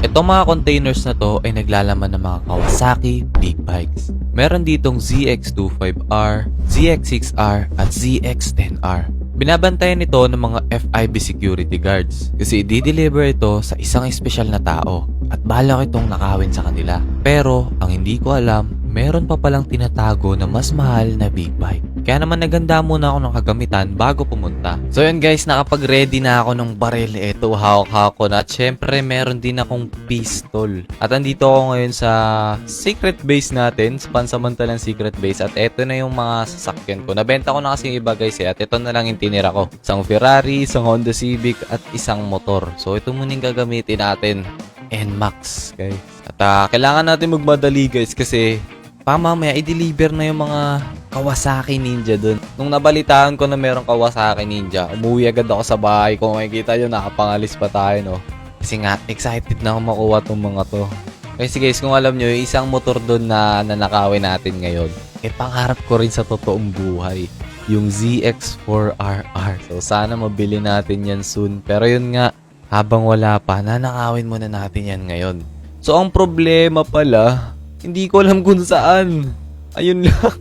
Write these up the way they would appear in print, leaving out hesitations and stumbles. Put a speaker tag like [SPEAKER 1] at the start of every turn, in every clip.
[SPEAKER 1] Itong mga containers na to ay naglalaman ng mga Kawasaki big bikes. Meron ditong ZX25R, ZX6R at ZX10R. Binabantayan ito ng mga FIB security guards kasi i-deliver ito sa isang espesyal na tao at balak itong nakawin sa kanila. Pero ang hindi ko alam, meron pa palang tinatago na mas mahal na big bike. Kaya naman naganda muna ako ng kagamitan bago pumunta. So yun guys, nakapag-ready na ako ng baril. Ito, hawak-hawak ko na. At syempre, meron din akong pistol. At andito ako ngayon sa secret base natin, sa pansamantalang secret base. At ito na yung mga sasakyan ko. Nabenta ko na kasi yung iba guys eh. At ito na lang yung tinira ko. Isang Ferrari, isang Honda Civic, at isang motor. So ito muna yung gagamitin natin. NMAX guys. At kailangan natin magmadali guys kasi mamaya i-deliver na yung mga Kawasaki Ninja dun. Nung nabalitaan ko na merong Kawasaki Ninja, umuwi agad ako sa bahay. Kung makikita nyo, nakapangalis pa tayo, no? Kasi nga, excited na ako makuha tong mga to. Kasi guys, kung alam nyo, yung isang motor dun na nanakawin natin ngayon, pangarap ko rin sa totoong buhay. Yung ZX4RR. So, sana mabili natin yan soon. Pero yun nga, habang wala pa, nanakawin muna natin yan ngayon. So, ang problema pala, hindi ko alam kung saan. Ayun lang.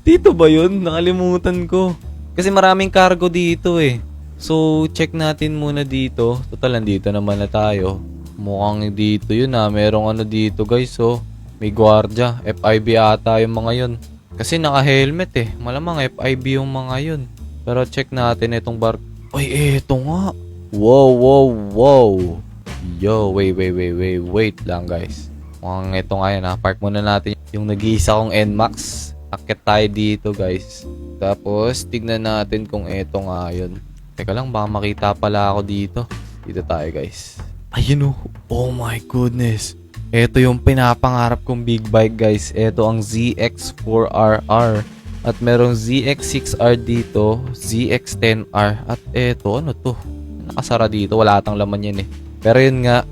[SPEAKER 1] Dito ba yun? Nakalimutan ko. Kasi maraming cargo dito eh. So, check natin muna dito. Total, nandito naman na tayo. Mukhang dito yun ah. Merong ano dito guys oh. May gwardiya. FIB ata yung mga yun. Kasi naka-helmet eh. Malamang FIB yung mga yun. Pero check natin itong bar. Ay, eto nga. Wow. Yo, wait lang guys. Mukhang ito nga yun ha. Park muna natin yung nag-iisa kong NMAX. Akit tayo dito guys. Tapos tignan natin kung ito nga yun. Teka lang, baka makita pala ako dito. Dito tayo guys. Ayun oh my goodness. Ito yung pinapangarap kong big bike guys. Ito ang ZX4RR. At merong ZX6R dito, ZX10R. At ito, ano to? Nakasara dito, wala atang laman yan eh. Pero yun nga,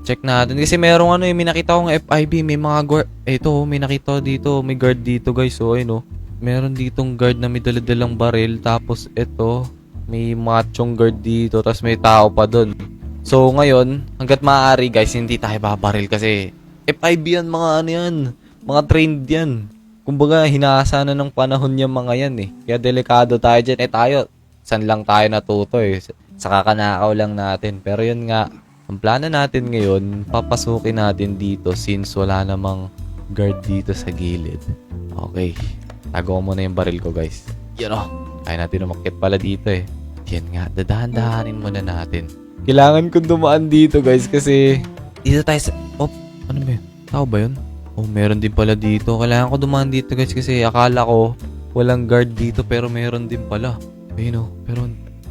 [SPEAKER 1] check natin. Kasi merong ano eh, may nakita akong FIB, may mga guard. Ito, may nakita dito, may guard dito guys. So, ayun oh. Meron ditong guard na may daladalang baril. Tapos ito, may machong guard dito. Tapos may tao pa dun. So, ngayon, hanggat maaari guys, hindi tayo babaril kasi FIB yan, mga ano yan. Mga trained yan. Kumbaga, hinasa na ng panahon yung mga yan eh. Kaya delikado tayo dyan. Tayo, saan lang tayo natuto eh. Sa kakanakaw lang natin. Pero yun nga, ang plano natin ngayon, papasukin natin dito since wala namang guard dito sa gilid. Okay. Tago ko muna yung baril ko, guys. Yan o. Kaya natin umakyat pala dito eh. Yan nga. Dadahan-dahanin muna natin. Kailangan kong dumaan dito, guys, kasi dito tayo sa... Oh, ano ba yun? Tao ba yun? Oh, meron din pala dito. Kailangan ko dumaan dito, guys, kasi akala ko walang guard dito pero meron din pala. Ayun o. Pero...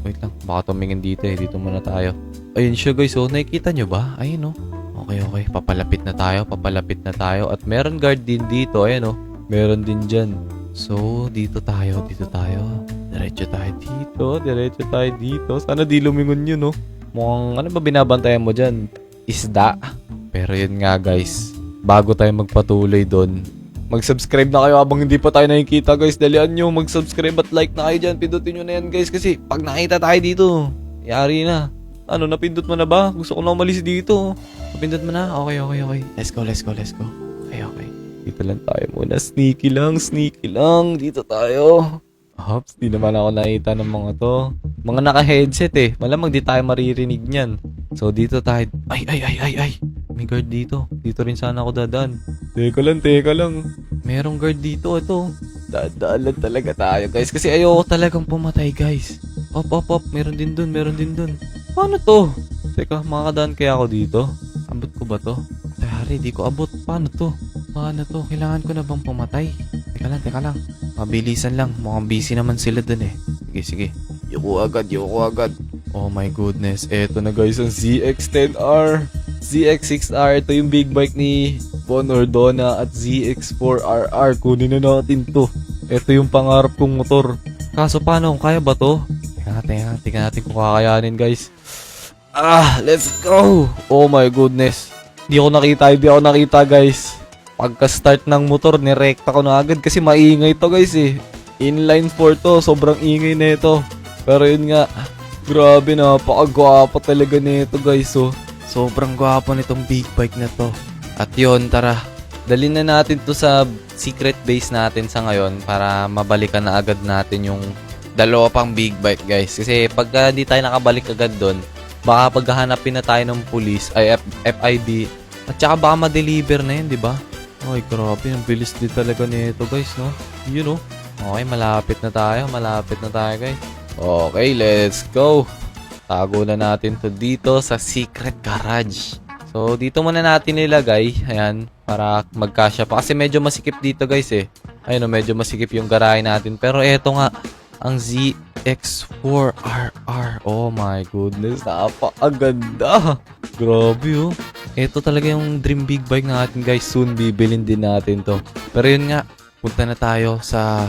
[SPEAKER 1] wait lang, baka tumingin dito eh. Dito muna tayo. Ayun siya guys, oh. Nakikita nyo ba? Ayun oh. Okay. Papalapit na tayo. At meron guard din dito. Ayun oh. Meron din dyan. So, dito tayo. Diretso tayo dito. Sana di lumingon yun oh. Mukhang, ano ba binabantayan mo dyan? Isda. Pero yun nga guys. Bago tayo magpatuloy doon, mag-subscribe na kayo habang hindi pa tayo nakikita guys. Dalian nyo, mag-subscribe at like na kayo dyan. Pindutin nyo na yan guys kasi pag nakita tayo dito, yari na. Ano, napindot mo na ba? Gusto ko na umalis dito. Napindot mo na? Okay. Let's go. Okay. Dito lang tayo muna. Sneaky lang. Dito tayo. Hops, di naman ako nakita ng mga to. Mga naka-headset eh. Malamang di tayo maririnig niyan. So dito tayo. Ay. May guard dito. Dito rin sana ako dadaan. Teka lang. Merong guard dito. Ito. Dadaan talaga tayo guys. Kasi ayoko talagang pumatay guys. Op. Meron din dun. Paano to? Teka, makakadaan kaya ako dito? Abot ko ba to? Tayari, di ko abot. Paano to? Kailangan ko na bang pumatay? Teka lang. Mabilisan lang. Mukhang busy naman sila dun eh. Sige. Yuko agad. Oh my goodness. Eto na guys ang ZX10R. ZX6R. Ito yung big bike ni Von Ordona at ZX4RR. Kunin na natin to. Ito yung pangarap kong motor. Kaso paano? Kaya ba to? Tingnan natin kung kakayanin guys. Let's go. Oh my goodness. Hindi ako nakita guys. Pagka-start ng motor, nirekta ko na agad kasi maingay to guys eh. Inline 4 to, sobrang ingay na ito. Pero yun nga, grabe, napakagwapa talaga nito guys oh. Sobrang gwapo nitong big bike na to. At yun, tara. Dalhin na natin to sa secret base natin sa ngayon para mabalikan na agad natin yung dalawa pang big bike, guys. Kasi pagka di tayo nakabalik agad doon, baka paghahanapin na tayo ng police, ay FIB, at saka baka ma-deliver na yun, di ba? Ay, grabe. Ang bilis din talaga nito, guys, no? Yun, no? Okay, malapit na tayo, guys. Okay, let's go. Tago na natin to dito sa secret garage. So, dito muna natin nilagay. Ayan, para magkasya pa. Kasi medyo masikip dito, guys, eh. Ayun, medyo masikip yung garahe natin. Pero eto nga, ang ZX4RR. Oh my goodness, napakaganda. Grabe, oh. Ito talaga yung dream big bike natin, guys. Soon, bibilin din natin to. Pero yun nga, punta na tayo sa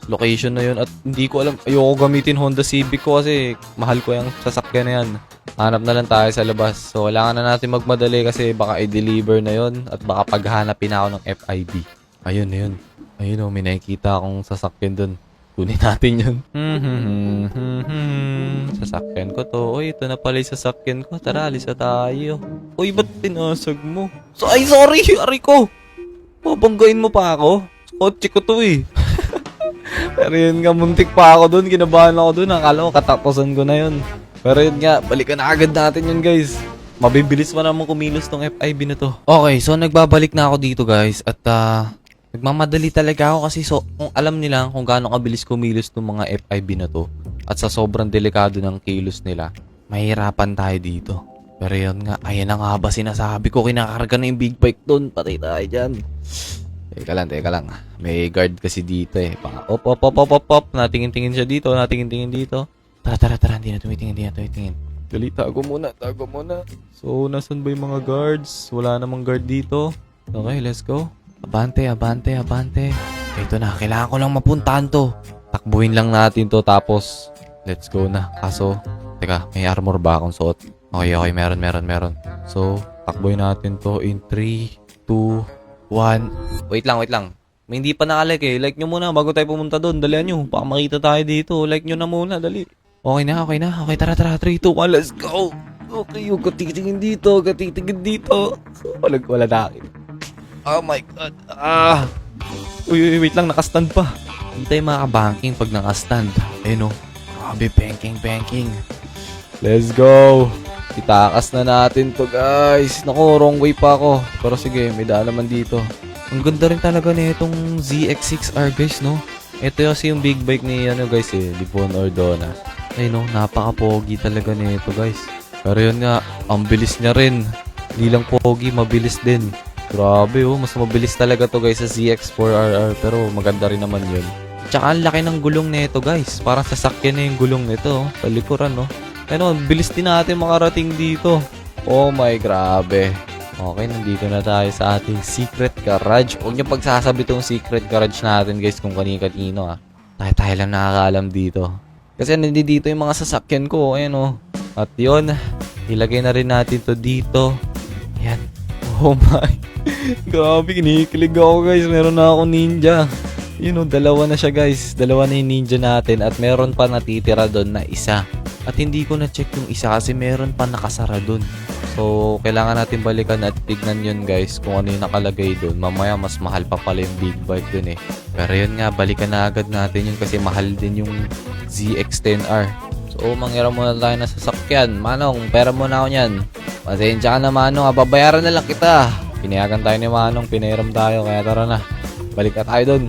[SPEAKER 1] location na yun at hindi ko alam, ayoko gamitin Honda Civic ko kasi mahal ko yung sasakyan na yan. Hanap na lang tayo sa labas. So, kailangan na natin magmadali kasi baka i-deliver na yun at baka paghanapin ako ng FIB. Ayun na yun. Ayun o, may nakikita akong sasakyan dun. Kunin natin yun. Sasakyan ko to. Uy, ito na pala yung sasakyan ko. Tara, alis na tayo. Uy, ba't pinasag mo? Ay, sorry! Ari ko! Babanggain mo pa ako? Kotse ko to eh. Pero yun nga, muntik pa ako dun. Kinabahan ako dun. Akala ko katapusan ko na yun. Pero yun nga, balikan na agad natin yun, guys. Mabibilis pa naman kumilos tong FIB na to. Okay, so nagbabalik na ako dito, guys. At nagmamadali talaga ako kasi kung alam nila kung gaano kabilis kumilos tong mga FIB na to at sa sobrang delikado ng kilos nila, mahirapan tayo dito. Pero yun nga, ayan na nga ba sinasabi ko, kinakarga na yung big bike dun. Patay tayo dyan. Teka lang. May guard kasi dito eh. Op. Natingin-tingin siya dito, natingin-tingin dito. Tara. Hindi na tumitingin. Dali, tago muna. So, nasan ba yung mga guards? Wala namang guard dito. Okay, let's go. Abante. Ito na, kailangan ko lang mapuntahan to. Takbuhin lang natin to, tapos let's go na. Kaso, teka, may armor ba akong suot? Okay, meron. So, takbuhin natin to in 3, 2, 1. Wait lang. May hindi pa nakalike eh. Like nyo muna bago tayo pumunta doon. Dalihan nyo. Baka makita tayo dito. Like nyo na muna. Dali. Okay na. Okay, tara. 3, 2, 1. Let's go. Okay, yung katitingin dito. Wala na akin. Oh my God. Uy, wait lang. Nakastand pa. Hindi tayo makakabanking pag nakastand. Ayun o. Grabe, banking. Let's go. Itakas na natin to, guys. Naku, wrong way pa ako. Pero sige, may daan naman dito. Ang ganda rin talaga na itong ZX6R, guys, no? Ito kasi yung big bike ni, guys, Livon Ordona. Ay, no, napaka-pogi talaga na ito, guys. Pero yun nga, ang bilis niya rin. Hindi lang pogi, mabilis din. Grabe, mas mabilis talaga to, guys, sa ZX4RR. Pero maganda rin naman yun. Tsaka ang laki ng gulong na ito, guys. Parang sasakyan na yung gulong nito, sa likuran, no? Ano, bilis din natin makarating dito. Oh my, grabe. Okay, nandito na tayo sa ating secret garage. Huwag niyo pagsasabi itong secret garage natin, guys, kung kanino-kanino, ha. Tayo lang nakakaalam dito. Kasi nandito yung mga sasakyan ko, ayan, oh. At yun, ilagay na rin natin to dito. Ayan. Oh my. Grabe, kinikilig ako, guys. Meron na akong ninja. Yun, oh, dalawa na siya, guys. Dalawa na yung ninja natin at meron pa natitira doon na isa. At hindi ko na-check yung isa kasi meron pa nakasara dun. So, kailangan natin balikan at tignan yun, guys, kung ano yung nakalagay dun. Mamaya, mas mahal pa pala yung big bike dun eh. Pero yun nga, balikan na agad natin yun kasi mahal din yung ZX10R. So, mangyara muna tayo na sasakyan. Manong, pera muna ako nyan. Pasensya ka na, Manong. Babayaran na lang kita. Pinayagan tayo ni Manong. Pinairam tayo. Kaya tara na. Balik na tayo dun.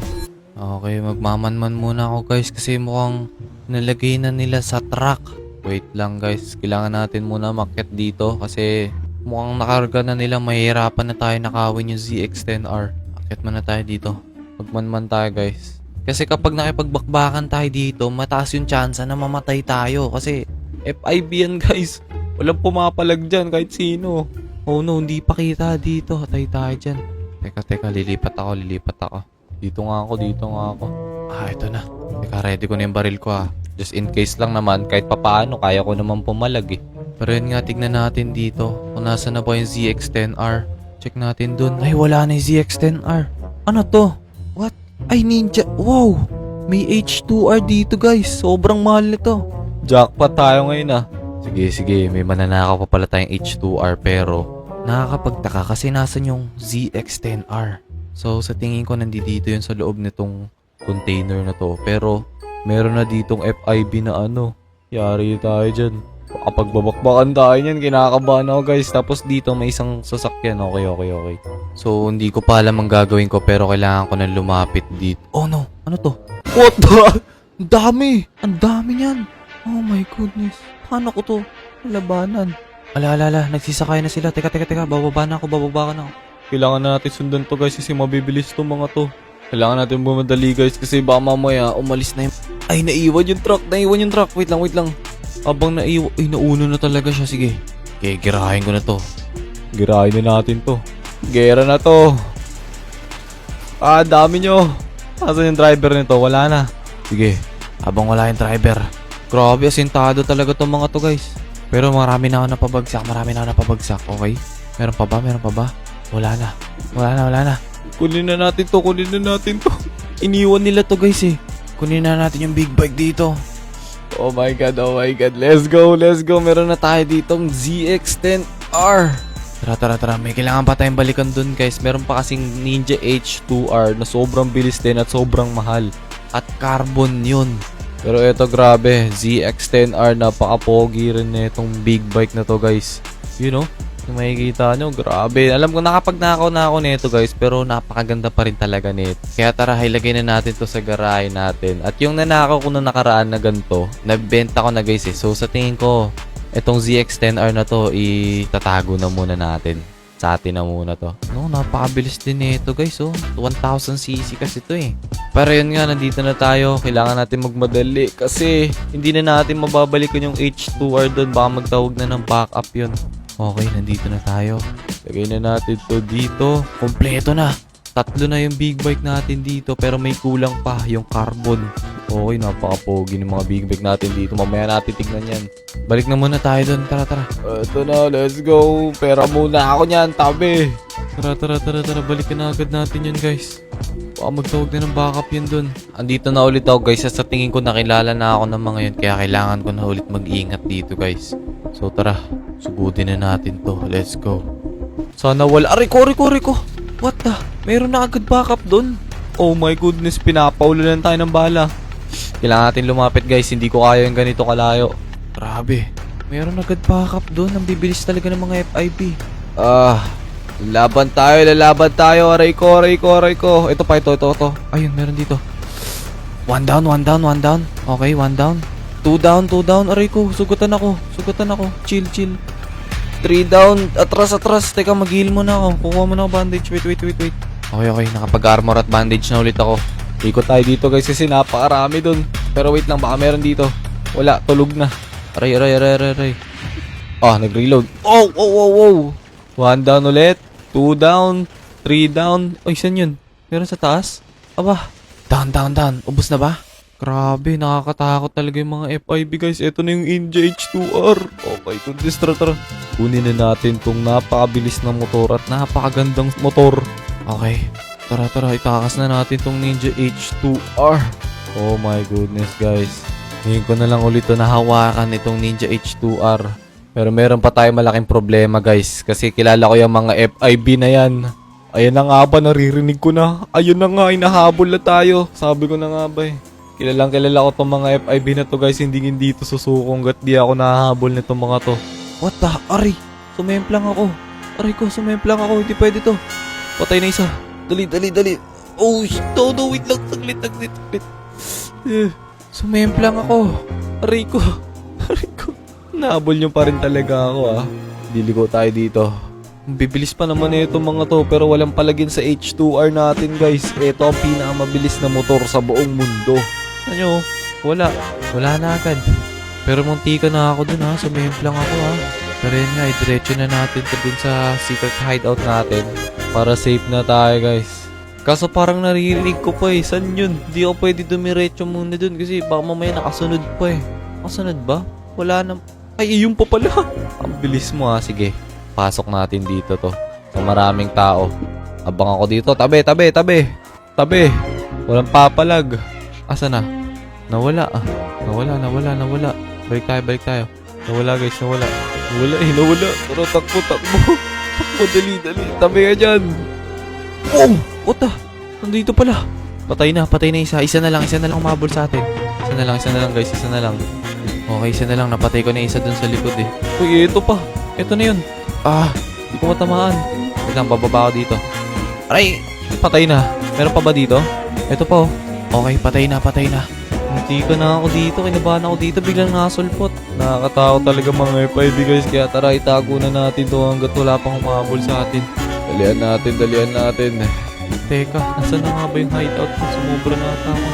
[SPEAKER 1] Okay, magmamanman muna ako, guys, kasi mukhang nalagay na nila sa truck. Wait lang, guys. Kailangan natin muna makyat dito kasi mukhang nakarga na nila. Mahihirapan na tayo nakawin yung ZX10R. Akyat muna tayo dito. Magmanman tayo, guys. Kasi kapag nakipagbakbakan tayo dito, mataas yung chance na mamatay tayo. Kasi FIB yan, guys. Walang pumapalag dyan kahit sino. Oh no, hindi pa kita dito. Hatay tayo dyan. Teka. Lilipat ako. Dito nga ako. Ito na. Teka, ready ko na yung baril ko, Just in case lang naman, kahit papaano, kaya ko naman pumalag eh. Pero yun nga, tignan natin dito kung nasa na ba yung ZX10R. Check natin dun. Ay, wala na yung ZX10R. Ano to? What? Ay, ninja. Wow! May H2R dito, guys. Sobrang mahal nito. Jackpot tayo ngayon, Sige, sige. May mananakaw pa pala tayong H2R pero nakakapagtaka kasi nasan yung ZX10R. So, sa tingin ko nandito yun sa loob nitong container na to. Pero, meron na ditong FIB na ano. Yari tayo dyan. Kapag babakbakan tayo niyan, kinakabahan ako guys. Tapos dito may isang sasakyan. Okay. So, hindi ko pa alam ang gagawin ko pero kailangan ko na lumapit dito. Oh no! Ano to? What the? Ang dami! Ang dami niyan! Oh my goodness. Paano ko to labanan? Ala, nagsisakay na sila. Teka. Bababa na ako. Kailangan na natin sundan to guys kasi mabibilis to mga to. Kailangan natin bumadali guys kasi baka mamaya umalis na yung... Ay, naiwan yung truck. Wait lang. Abang naiwan... Ay, nauna na talaga siya. Sige. Okay, girahin ko na to. Girahin na natin to. Gera na to. Ah, dami nyo. Asan yung driver nito? Wala na. Sige. Habang wala yung driver. Grabe, asintado talaga tong mga to guys. Pero marami na ako napabagsak. Okay? Meron pa ba? Wala na. Kunin na natin to. Iniwan nila to guys eh. Kunin na natin yung big bike dito. Oh my god. Let's go. Meron na tayo ditong ZX10R. Tara. May kailangan pa tayong balikan dun guys. Meron pa kasing Ninja H2R na sobrang bilis din at sobrang mahal. At carbon yun. Pero eto grabe, ZX10R napaka-pogi rin na itong big bike na to guys. You know? Kung makikita nyo, grabe. Alam ko nakapagnakaw na ako nito guys, pero napakaganda pa rin talaga nito. Kaya tara, ilagay na natin to sa garahe natin. At yung nanakaw ko na nakaraan na ganito, nabenta ko na guys eh. So sa tingin ko, itong ZX10R na to, itatago na muna natin. Sa atin na muna to. No, napakabilis din nito guys oh. 1000cc kasi to eh. Pero yun nga, nandito na tayo. Kailangan natin magmadali kasi hindi na natin mababalikan yung H2R doon. Baka magtawag na ng backup yun. Okay, nandito na tayo. Lagay na natin to dito. Kompleto na. 3 na yung big bike natin dito pero may kulang pa yung carbon. Okay, napaka-pogi ng mga big bike natin dito. Mamaya natin tignan yan. Balik na muna tayo doon. Tara. Ito na, let's go. Pera muna ako niyan, tabi. Tara. Balikan na agad natin yun guys. Baka magtawag na ng backup yun doon. Andito na ulit ako guys. Sa tingin ko nakilala na ako ng mga yun. Kaya kailangan ko na ulit mag-iingat dito guys. So tara, sugutin na natin to. Let's go. Sana wala. Aray ko. What the? Meron na agad backup doon. Oh my goodness, pinapaulanan tayo ng bala. Kailangan natin lumapit guys, hindi ko kaya yung ganito kalayo. Grabe, meron agad backup doon. Ang bibilis talaga ng mga FIB. Lalaban tayo. Aray ko. Ito. Ayun, meron dito. One down. Okay, 1 down. 2 down. Aray ko, sugatan ako. Chill. 3 down. Atras. Teka, mag-heal muna ako. Kukuha muna ako bandage. Wait. Okay. Nakapag-armor at bandage na ulit ako. Ikot tayo dito guys kasi napakarami dun. Pero wait lang, baka meron dito. Wala, tulog na. Aray. Nag-reload. Oh. 1 down ulit. 2 down. 3 down. Ay, saan yun? Meron sa taas? Aba. Down. Ubus na ba? Grabe, nakakatakot talaga yung mga FIB guys. Ito na yung Ninja H2R. Okay, tara. Kunin na natin tong napakabilis na motor at napakagandang motor. Okay, tara. Itakas na natin tong Ninja H2R. Oh my goodness guys. Ngayon ko na lang ulit ito nahawakan itong Ninja H2R. Pero meron pa tayong malaking problema guys. Kasi kilala ko yung mga FIB na yan. Ayan na nga ba, naririnig ko na. Ayun na nga, inahabol na tayo. Sabi ko na nga ba eh. Kilala ko tong mga FIB na to guys. Hindi ito susukong gat di ako nahahabol nitong mga to. What the? Aray! Sumemplang ako. Aray ko, sumemplang ako. Hindi pwede to. Patay na isa. Dali. Oh, no, wait lang. Taglit. Sumemplang ako. Aray ko. Nahabol nyo pa rin talaga ako ah. Diligo tayo dito. Bibilis pa naman itong mga to pero walang palagin sa H2R natin guys. Ito ang pinakamabilis na motor sa buong mundo. Ano? Wala na agad. Pero muntika na ako dun ha. Sumemplang ako ha. Pero yun nga, diretso na natin to dun sa secret hideout natin. Para safe na tayo guys. Kaso parang naririnig ko pa eh. San yun? Di ako pwede dumiretso muna dun kasi baka mamaya nakasunod pa eh. Nakasunod ba? Wala na. Ay, yung pa pala. Ang bilis mo ha. Sige. Pasok natin dito to. Sa maraming tao. Abang ako dito. Tabi. Walang papalag. Asa na? Nawala. Balik tayo. Nawala guys, nawala. Nawala. Tara, takbo. Takbo, dali. Tabi ka dyan. Oh! Puta! Nandito pala. Patay na isa. Isa na lang umabol sa atin. Isa na lang guys, isa na lang. Okay, isa na lang. Napatay ko na isa dun sa likod eh. Uy, ito pa. Ito na yun. Hindi ko matamaan. Wait lang, bababa ako dito. Aray! Patay na. Meron pa ba dito? Ito pa oh. Okay, patay na. Hindi ka na ako dito. Kinabahan ako dito. Biglang nasulpot. Nakakatakot talaga mga FID guys. Kaya tara, itago na natin to hanggat wala pang umabol sa atin. Dalian natin. Teka, nasaan na nga ba yung hideout? Sumubra na ata ako.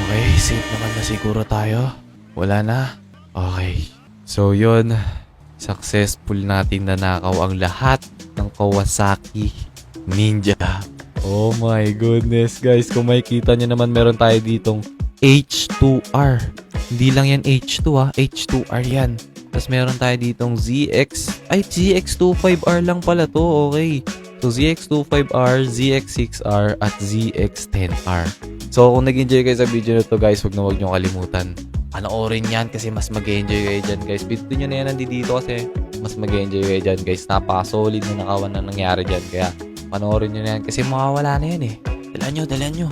[SPEAKER 1] Okay, safe naman na siguro tayo. Wala na. Okay. So yun, successful natin nanakaw ang lahat ng Kawasaki Ninja. Oh my goodness guys, kung makikita nyo naman meron tayo ditong H2R. Hindi lang yan H2 H2R yan. Tapos meron tayo ditong ZX25R lang pala to, okay. So ZX25R, ZX6R at ZX10R. So kung nag-enjoy kayo sa video na to guys, huwag nyo kalimutan. Panoorin yan kasi mas mag-enjoy kayo dyan guys. Pindutin nyo na yan nandito kasi mas mag-enjoy kayo dyan guys. Napaka-solid na nakawan na nangyari dyan. Kaya panoorin nyo na yan kasi mawawala na yan eh. Dalan nyo.